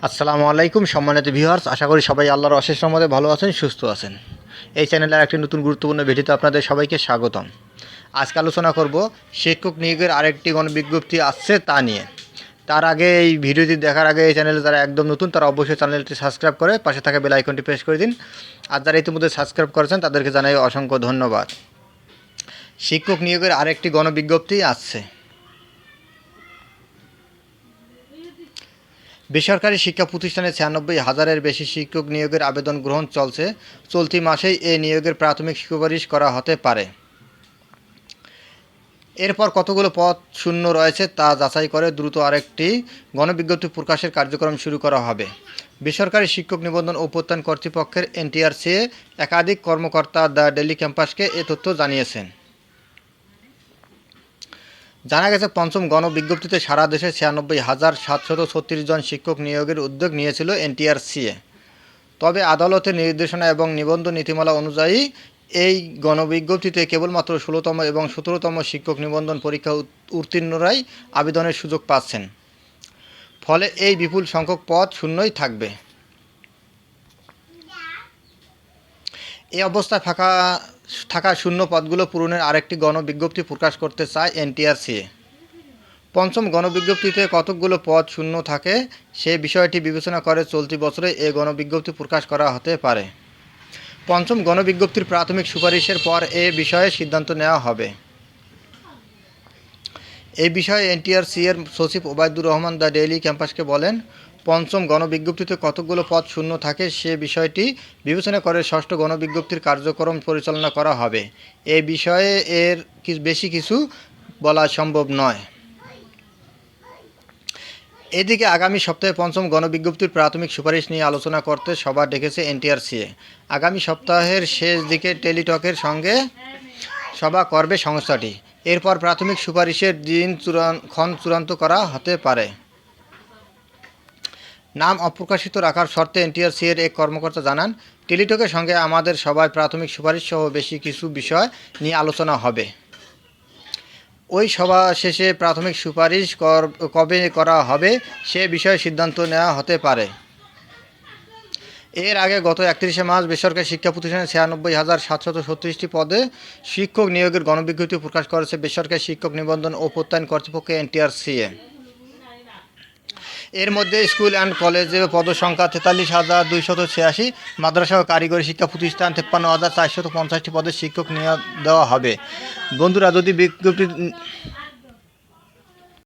আসসালামু আলাইকুম সম্মানিত ভিউয়ার্স, আশা করি সবাই আল্লাহর অশেষ রহমতে ভালো আছেন, সুস্থ আছেন। এই চ্যানেলের একটি নতুন গুরুত্বপূর্ণ ভিডিওতে আপনাদের সবাইকে স্বাগতম। আজকে আলোচনা করব শিক্ষক নিয়োগের আরেকটি গণবিজ্ঞপ্তি আসছে তা নিয়ে। তার আগে এই ভিডিওটি দেখার আগে এই চ্যানেলে যারা একদম নতুন তারা অবশ্যই চ্যানেলটি সাবস্ক্রাইব করে পাশে থাকা বেল আইকনটি প্রেস করে দিন। আর যারা ইতিমধ্যে সাবস্ক্রাইব করেছেন তাদেরকে জানাই অসংখ্য ধন্যবাদ। শিক্ষক নিয়োগের আরেকটি গণবিজ্ঞপ্তি আসছে। বেসরকারি শিক্ষা প্রতিষ্ঠানে ৯৬,০০০-এর বেশি শিক্ষক নিয়োগের আবেদন গ্রহণ চলছে। চলতি মাসেই এ নিয়োগের প্রাথমিক সুপারিশ করা হতে পারে। এরপর কতগুলো পদ শূন্য রয়েছে তা যাচাই করে দ্রুত আরেকটি গণবিজ্ঞপ্তি প্রকাশের কার্যক্রম শুরু করা হবে। বেসরকারি শিক্ষক নিবন্ধন ও প্রত্যয়ন কর্তৃপক্ষের এনটিআরসিএ একাধিক কর্মকর্তা দ্য ডেইলি ক্যাম্পাসকে এ তথ্য জানিয়েছেন। জানা গেছে, পঞ্চম গণবিজ্ঞপ্তিতে সারা দেশে ৯৬,৭৩৬ জন শিক্ষক নিয়োগের উদ্যোগ নিয়েছিল এনটিআরসিএ। তবে আদালতের নির্দেশনা এবং নিবন্ধন নীতিমালা অনুযায়ী এই গণবিজ্ঞপ্তিতে কেবলমাত্র ১৬তম এবং ১৭তম শিক্ষক নিবন্ধন পরীক্ষা উত্তীর্ণরাই আবেদনের সুযোগ পাচ্ছেন। ফলে এই বিপুল সংখ্যক পদ শূন্যই থাকবে। এই অবস্থায় থাকা শূন্য পদগুলো পূরণের আরেকটি গণবিজ্ঞপ্তি প্রকাশ করতে চায় এনটিআরসিএ। পঞ্চম গণবিজ্ঞপ্তিতে কতকগুলো পদ শূন্য থাকে সে বিষয়টি বিবেচনা করে চলতি বছরে এ গণবিজ্ঞপ্তি প্রকাশ করা হতে পারে। পঞ্চম গণবিজ্ঞপ্তির প্রাথমিক সুপারিশের পর এ বিষয়ে সিদ্ধান্ত নেওয়া হবে। এই বিষয়ে এনটিআরসিএর সচিব ওবায়দুর রহমান দ্য ডেইলি ক্যাম্পাসকে বলেন, পঞ্চম গণবিজ্ঞপ্তিতে কতকগুলো পদ শূন্য থাকে সে বিষয়টি বিবেচনা করে ষষ্ঠ গণবিজ্ঞপ্তির কার্যক্রম পরিচালনা করা হবে। এ বিষয়ে এর বেশি কিছু বলা সম্ভব নয়। এদিকে আগামী সপ্তাহে পঞ্চম গণবিজ্ঞপ্তির প্রাথমিক সুপারিশ নিয়ে আলোচনা করতে সভা ডেকেছে এনটিআরসিএ। আগামী সপ্তাহের শেষ দিকে টেলিটকের সঙ্গে সভা করবে সংস্থাটি। এরপর প্রাথমিক সুপারিশের দিনক্ষণ চূড়ান্ত করা হতে পারে। নাম অপ্রকাশিত রাখার শর্তে এনটিআরসিএর এক কর্মকর্তা জানান, টেলিটকের সঙ্গে আমাদের সভায় প্রাথমিক সুপারিশ সহ বেশি কিছু বিষয় নিয়ে আলোচনা হবে। ওই সভা শেষে প্রাথমিক সুপারিশ কবে করা হবে সে বিষয়ে সিদ্ধান্ত নেওয়া হতে পারে। এর আগে গত ৩১ মার্চ বেসরকারি শিক্ষা প্রতিষ্ঠানে ৯৬,৭৩৬টি পদে শিক্ষক নিয়োগের গণবিজ্ঞপ্তি প্রকাশ করেছে বেসরকারি শিক্ষক নিবন্ধন ও প্রত্যয়ন কর্তৃপক্ষ এনটিআরসিএ। এর মধ্যে স্কুল অ্যান্ড কলেজে পদসংখ্যা ৪৩,২৮৬, মাদ্রাসা ও কারিগরি শিক্ষা প্রতিষ্ঠান ৫৩,৪৫০টি পদে শিক্ষক নিয়োগ দেওয়া হবে। বন্ধুরা, যদি বিজ্ঞপ্তি